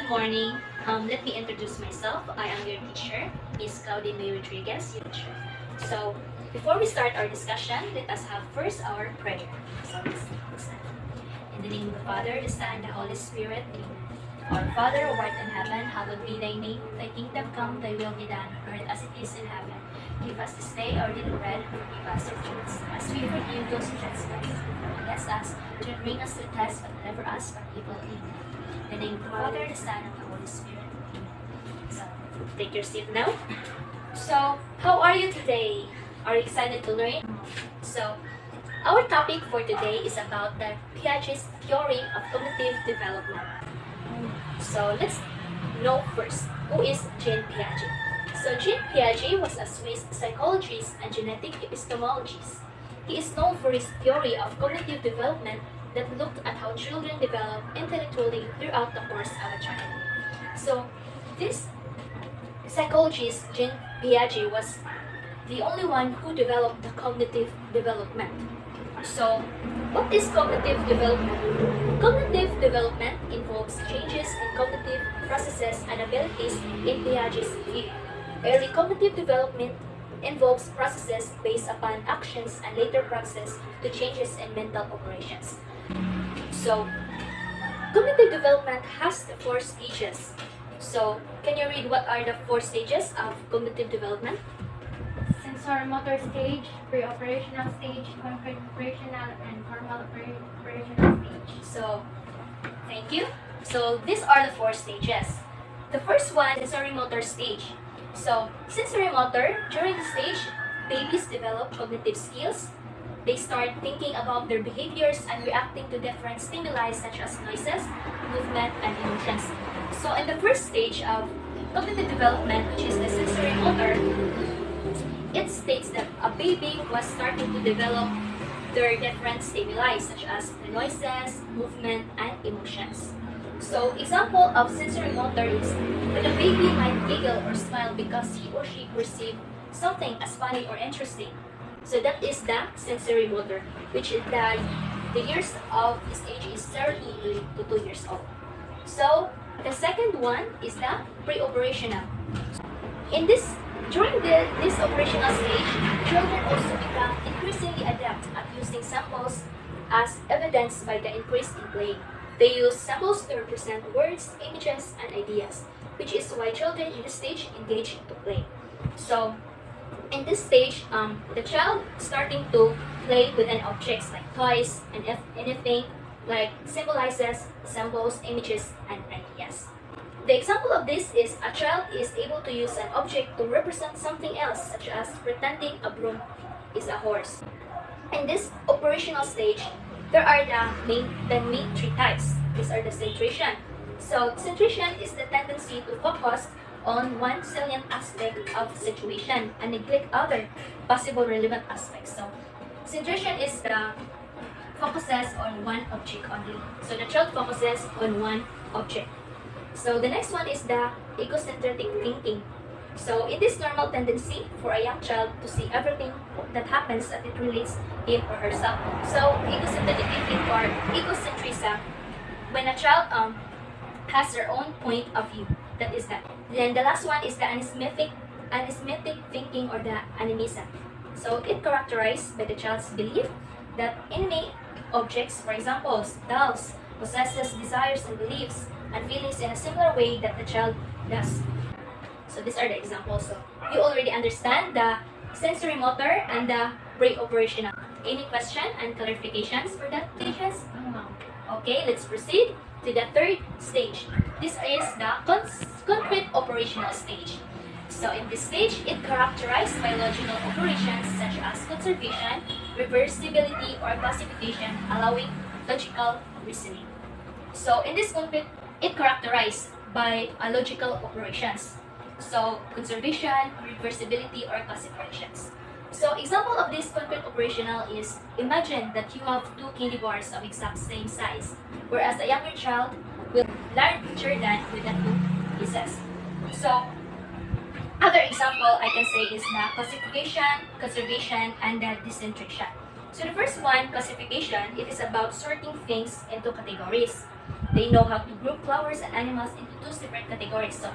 Good morning. Let me introduce myself. I am your teacher, Miss Claudia May Rodriguez, your teacher. So, before we start our discussion, let us have first our prayer. So, let's stand. In the name of the Father, the Son, and the Holy Spirit. Amen. Our Father, who art in heaven, hallowed be thy name. Thy kingdom come, thy will be done on earth as it is in heaven. Give us this day our daily bread, and forgive us our sins, as we forgive those who trespass against us. Do not bring us to test, but deliver us from evil. Amen. In the name of the Father, the Son, and the Holy Spirit. Amen. So, take your seat now. So, how are you today? Are you excited to learn? So, our topic for today is about the Piaget's theory of cognitive development. So, let's know first, who is Jean Piaget? So, Jean Piaget was a Swiss psychologist and genetic epistemologist. He is known for his theory of cognitive development that looked at how children develop intellectually throughout the course of a childhood. So, this psychologist, Jean Piaget, was the only one who developed the cognitive development. So, what is cognitive development? Cognitive development involves changes in cognitive processes and abilities in Piaget's view. Early cognitive development involves processes based upon actions and later process to changes in mental operations. So, cognitive development has the 4 stages. So, can you read what are the 4 stages of cognitive development? Sensorimotor stage, pre-operational stage, concrete operational, and formal operational stage. So, thank you. So, these are the 4 stages. The first one is sensorimotor stage. So, sensorimotor, during the stage, babies develop cognitive skills. They start thinking about their behaviors and reacting to different stimuli such as noises, movement, and emotions. So, in the first stage of cognitive development, which is the sensorimotor, it states that a baby was starting to develop their different stimuli such as the noises, movement, and emotions. So, example of sensorimotor is when a baby might giggle or smile because he or she perceived something as funny or interesting. So that is the sensorimotor, which is the years of this age is 0 to 2 years old. So the second one is the pre-operational. During this operational stage, children also become increasingly adept at using samples as evidenced by the increase in play. They use samples to represent words, images, and ideas, which is why children in this stage engage to play. So, in this stage, the child starting to play with an objects like toys and anything like symbolizes symbols, images, and ideas. The example of this is a child is able to use an object to represent something else, such as pretending a broom is a horse. In this operational stage, there are the main 3 types. These are the centration. So, centration is the tendency to focus on one salient aspect of the situation and neglect other possible relevant aspects. So, centration is the focuses on one object only. So, the child focuses on one object. So, the next one is the egocentric thinking. So, it is normal tendency for a young child to see everything that happens as it relates him or herself. So, egocentric thinking or egocentrism, when a child has their own point of view, that is that. Then the last one is the anismetic thinking or the animism. So, it characterized by the child's belief that inanimate objects, for example, dolls, possesses desires and beliefs and feelings in a similar way that the child does. So these are the examples. So you already understand the sensorimotor and the pre-operational. Any question and clarifications for that, patients? Okay, let's proceed to the third stage. This is the concrete operational stage. So in this stage, it characterized by logical operations such as conservation, reversibility, or classification, allowing logical reasoning. So in this concrete, it characterized by logical operations. So, conservation, reversibility, or classifications. So, example of this concrete operational is, imagine that you have 2 candy bars of exact same size, whereas a younger child will learn picture that with the 2 pieces. So, other example I can say is the classification, conservation, and the decentration. So, the first one, classification, it is about sorting things into categories. They know how to group flowers and animals into two separate categories. So,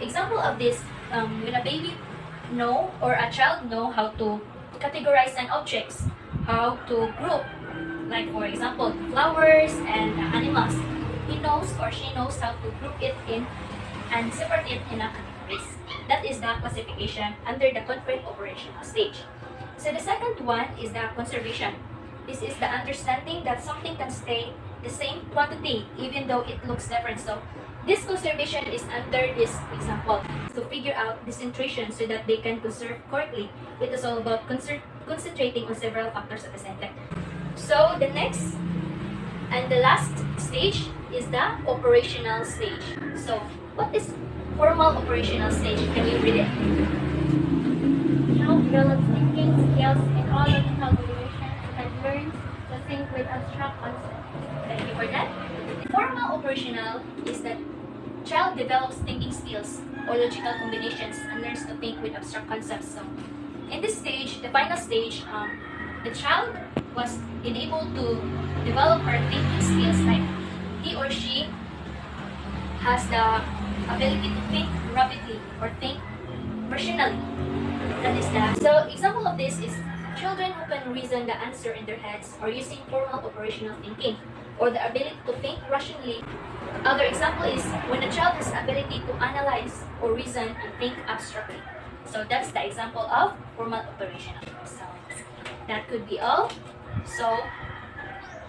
example of this, when a baby know or a child know how to categorize an objects, how to group, like for example, flowers and animals. He knows or she knows how to group it in and separate it in a categories. That is the classification under the concrete operational stage. So the second one is the conservation. This is the understanding that something can stay the same quantity even though it looks different. So this conservation is under this example to figure out concentration so that they can conserve correctly. It is all about concentrating on several factors at the same time. So the next and the last stage is the operational stage. So what is formal operational stage? Can you read it? Child develops thinking skills in all logical relations and learns to think with abstract concepts. Thank you for that. Formal operational is that child develops thinking skills or logical combinations and learns to think with abstract concepts. So, in this stage, the final stage, the child was enabled to develop her thinking skills, like he or she has the ability to think rapidly or think rationally. That is the so example of this is children who can reason the answer in their heads or using formal operational thinking or the ability to think rationally. Other example is when a child has ability to analyze or reason and think abstractly. So that's the example of formal operational. So that could be all. So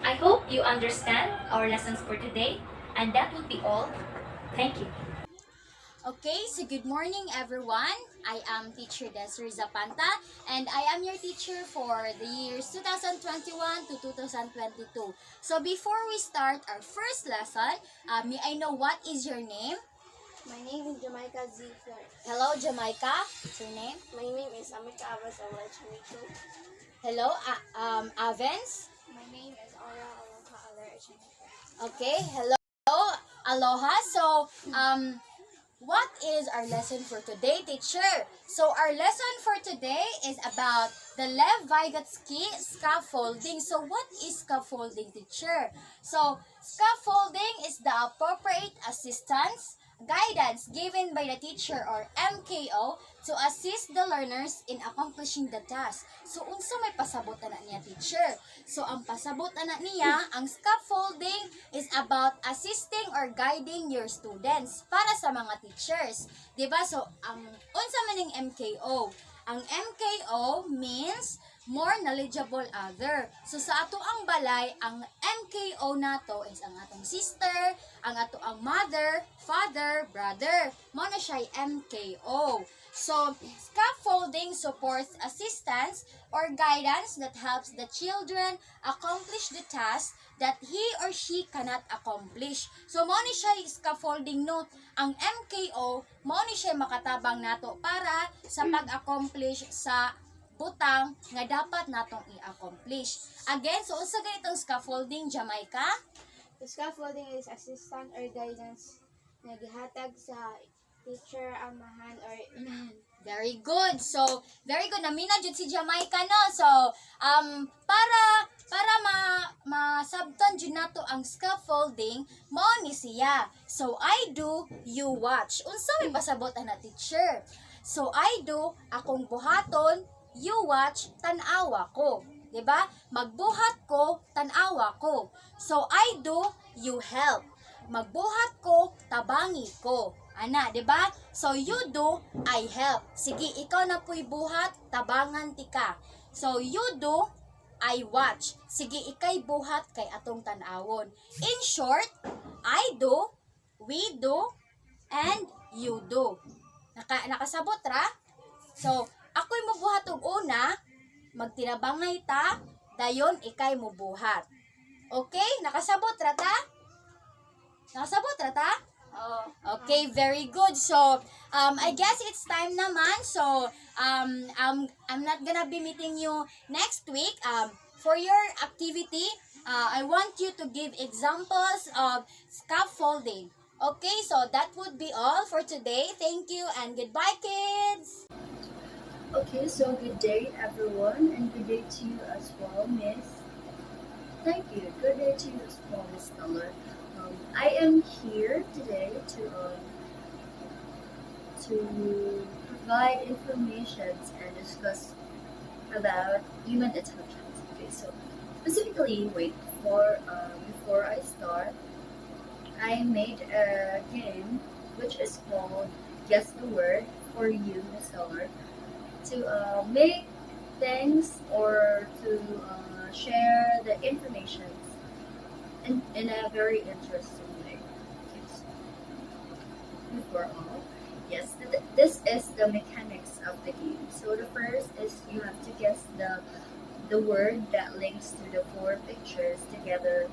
I hope you understand our lessons for today, and that would be all. Thank you. Okay, so good morning everyone. I am teacher Desiree Zapanta and I am your teacher for the years 2021 to 2022. So before we start our first lesson, may I know what is your name? My name is Jamaica Z. Flores. Hello Jamaica, what's your name? My name is Amika Abbas Awal. Hello Avens. My name is Aura Aloha Aler. Okay, hello Aloha. So what is our lesson for today, teacher? So our lesson for today is about the Lev Vygotsky scaffolding. So what is scaffolding, teacher? So scaffolding is the appropriate assistance, guidance given by the teacher or MKO to assist the learners in accomplishing the task. So unsa may pasabot na niya, teacher? So ang pasabot na niya, ang scaffolding is about assisting or guiding your students para sa mga teachers. 'Di ba? So ang unsa man ning MKO? Ang MKO means more knowledgeable other. So sa ato ang balay, ang MKO nato is ang atong sister, ang ato ang mother, father, brother. Mao na siya MKO. So scaffolding supports assistance or guidance that helps the children accomplish the task that he or she cannot accomplish. So mao ni siya scaffolding no. Ang MKO mao ni siya makatabang nato para sa pag-accomplish sa butang nga dapat natong i-accomplish. Again, so unsa ganitong scaffolding, Jamaica? The scaffolding is assistance or guidance na gihatag sa teacher, amahan, or inahan. Very good. So, very good. Namina jud si Jamaica no. So, para masabtan jud nato ang scaffolding, mao ni siya. So, I do, you watch. Unsa may pasabot ana, teacher? So, I do, akong buhaton, you watch, tan-awa ko. 'Di ba? Magbuhat ko, tan-awa ko. So, I do, you help. Magbuhat ko, tabangi ko. Ana, 'di ba? So you do, I help. Sige, ikaw na puy buhat, tabangan tika. So you do, I watch. Sige, ikay buhat kay atong tan-awon. In short, I do, we do, and you do. Nakasabot ra? So, ako'y mubuhat og una, magtinabangay ta, dayon ikay mubuhat. Okay, nakasabot ra ta? Nakasabot ra ta? Okay, very good. So, I guess it's time naman. So, I'm not gonna be meeting you next week. For your activity, I want you to give examples of scaffolding. Okay, so that would be all for today. Thank you and goodbye, kids. Okay, so good day everyone, and good day to you as well, Miss. Thank you. Good day to you as well, Miss Miller. I am here today to provide information and discuss about human intelligence. Okay, so specifically, wait before I start, I made a game which is called Guess the Word for you, Miss Dollar, to make things or to share the information in a very interesting way. Yes. Before all, yes, this is the mechanics of the game. So the first is you have to guess the word that links to the four pictures together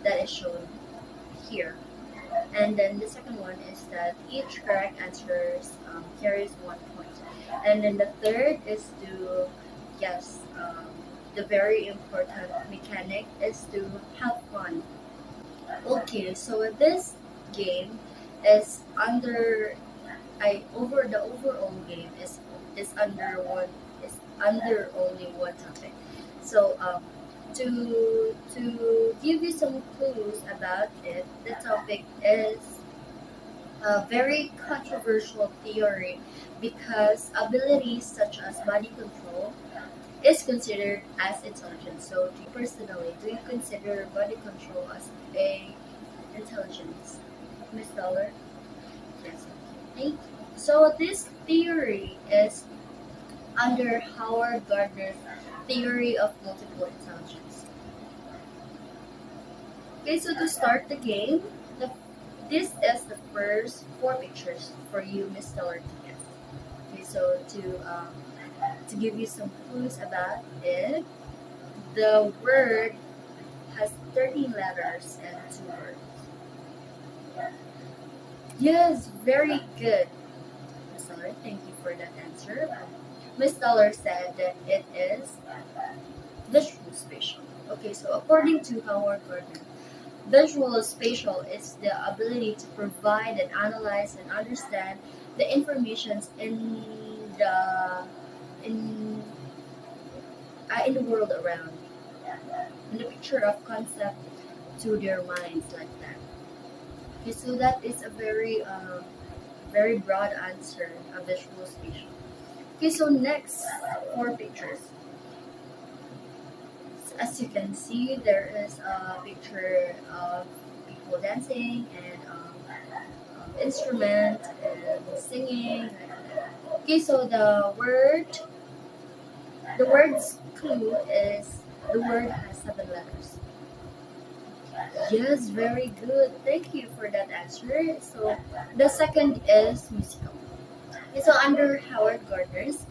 that is shown here. And then the second one is that each correct answers carries 1 point. And then the third is to guess. The very important mechanic is to have fun. Okay, so this game is under I over the overall game is under one is under only one topic. So to give you some clues about it, the topic is a very controversial theory because abilities such as body control is considered as intelligence. So, do you personally, do you consider body control as a intelligence, Miss Dollar? Yes. Thank you. So, this theory is under Howard Gardner's theory of multiple intelligence. Okay, so to start the game, the, this is the first four pictures for you, Miss Dollar, to guess. Okay, so to give you some clues about it, the word has 13 letters and two words. Yes, very good. Miss Dollar, thank you for that answer. Miss Dollar said that it is visual spatial. Okay, so according to Howard Gardner, visual spatial is the ability to provide and analyze and understand the informations the in in the world around, in the picture of concept to their minds like that. Okay, so that is a very broad answer, a visual spatial. Okay, so next four pictures. As you can see, there is a picture of people dancing and instrument and singing. Okay, so the word's clue is the word has 7 letters. Yes, very good. Thank you for that answer. So the second is musical. Okay, so under Howard Gardner's,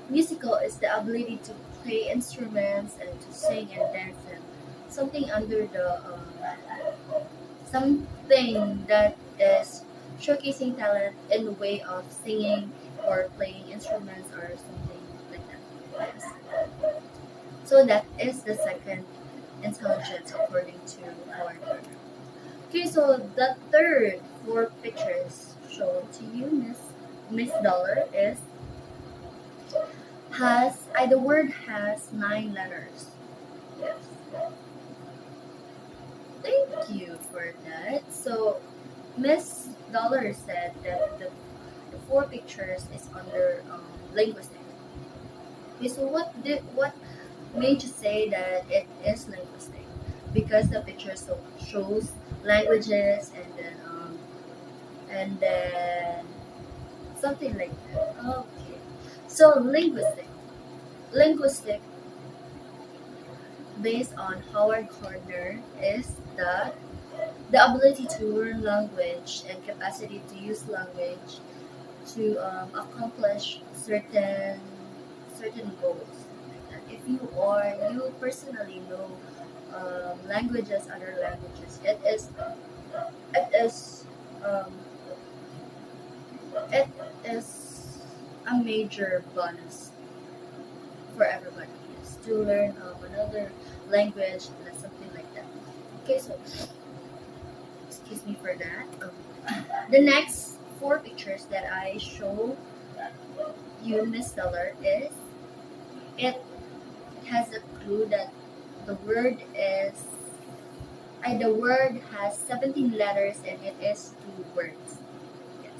musical is the ability to play instruments and to sing and dance and something under the something that is showcasing talent in the way of singing or playing instruments or something like that. Yes. So that is the second intelligence according to Howard Gardner. Okay, so the third four pictures shown to you, Miss Dollar, is the word has 9 letters. Yes. Thank you for that. So Miss Dollar said that the four pictures is under linguistic. Okay, so what made you say that it is linguistic? Because the picture shows languages and then something like that. Okay. So linguistic based on Howard Gardner is the ability to learn language and capacity to use language to accomplish certain goals. If you personally know other languages, it is um, it is a major bonus for everybody. Yes, to learn another language, something like that. Okay, so excuse me for that. The next four pictures that I show you, Miss Dollar, is it has a clue that the word is The word has 17 letters and it is two words. Yes.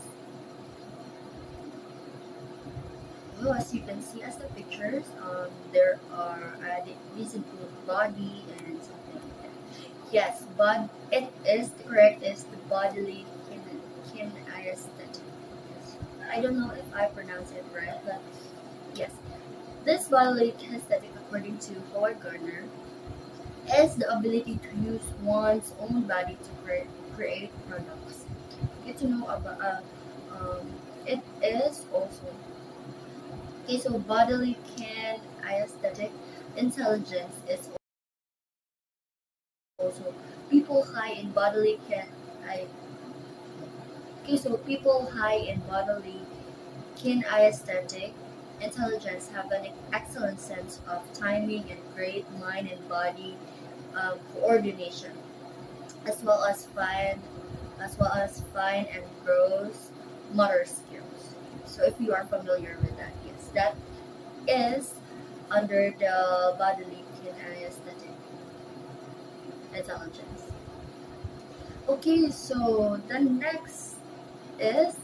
Well, as you can see as the pictures, there are these include body and something like that. Yes, but it is correct. Is the bodily kinesthetic. Yes. I don't know if I pronounce it right, but yes, this bodily kinesthetic, according to Howard Gardner, is the ability to use one's own body to create products. Get to know about it is also okay. So bodily kinesthetic intelligence is also people high in bodily can I okay. So people high in bodily kinesthetic intelligence have an excellent sense of timing and great mind and body coordination, as well as fine and gross motor skills. So if you are familiar with that, yes, that is under the bodily kinesthetic intelligence. Okay, so is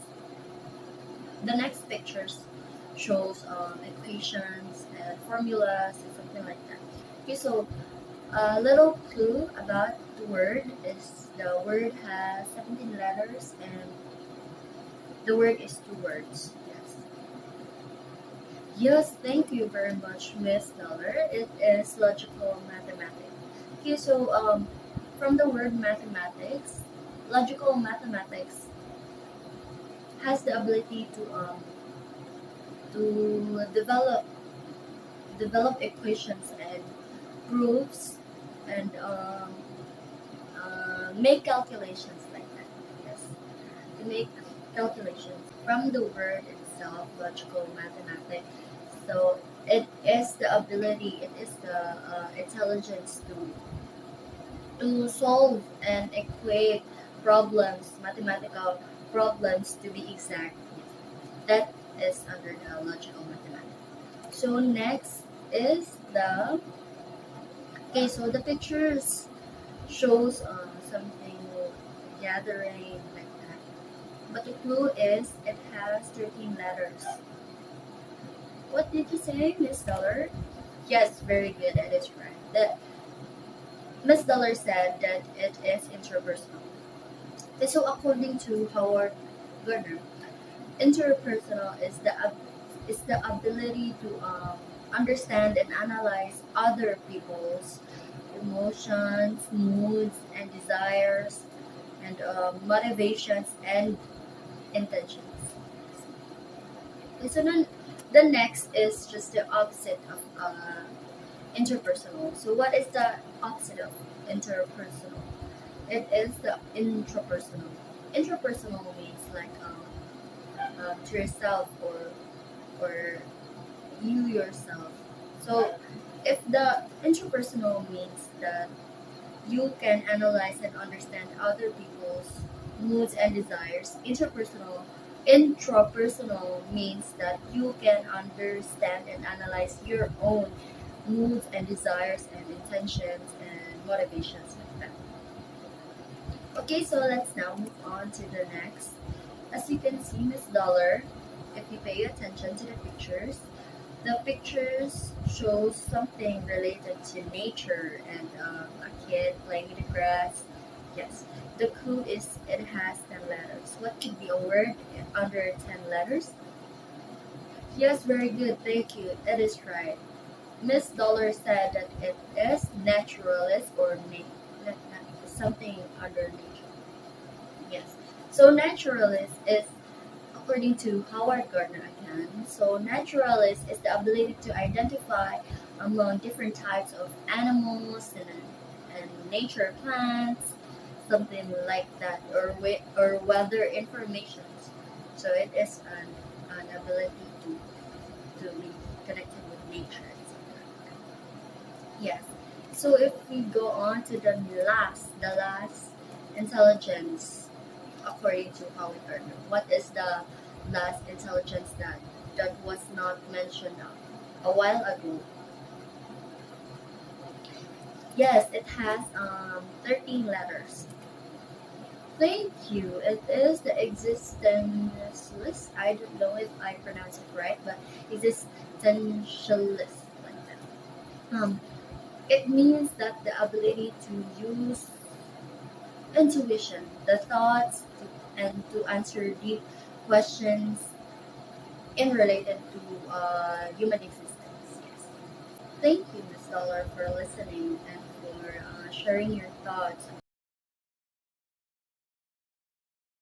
the next pictures shows equations and formulas and something like that. Okay, so a little clue about the word is the word has 17 letters and the word is two words. Yes. Yes, thank you very much, Miss Dollar. It is logical mathematics. Okay, so from the word mathematics, logical mathematics has the ability to develop equations and proofs and make calculations like that. Yes, to make calculations from the word itself, logical mathematics. So it is the ability, it is the intelligence to solve and equate problems, mathematical problems to be exact. That is under the logical mathematics. So next is the okay. So the pictures shows something gathering like that. But the clue is it has 13 letters. What did you say, Miss Dollar? Yes, very good. That is right. That Miss Dollar said that it is interpersonal. Okay, so according to Howard Gardner, interpersonal is the ability to understand and analyze other people's emotions, moods, and desires, and motivations and intentions. Okay, so then the next is just the opposite of interpersonal. So what is the opposite of interpersonal? It is the intrapersonal. Intrapersonal means like to yourself or you yourself. So if the intrapersonal means that you can analyze and understand other people's moods and desires, intrapersonal means that you can understand and analyze your own moods and desires and intentions and motivations like that. Okay, so let's now move on to the next. As you can see, Miss Dollar, if you pay attention to the pictures shows something related to nature and a kid playing in the grass. Yes, the clue is it has 10 letters. What could be a word under 10 letters? Yes, very good. Thank you. That is right. Miss Dollar said that it is naturalist or something under nature. Yes. So naturalist is according to Howard Gardner again. So naturalist is the ability to identify among different types of animals and nature plants, something like that, or weather information. So it is an ability to be connected with nature. And something like that. Yes. So if we go on to the last intelligence according to Howard Gardner. What is the last intelligence that was not mentioned a while ago? Yes, it has 13 letters. Thank you. It is the existentialist. I don't know if I pronounce it right, but existentialist like that. It means that the ability to use intuition, the thoughts, and to answer deep questions in related to human existence. Yes. Thank you, Ms. Dollar, for listening and for sharing your thoughts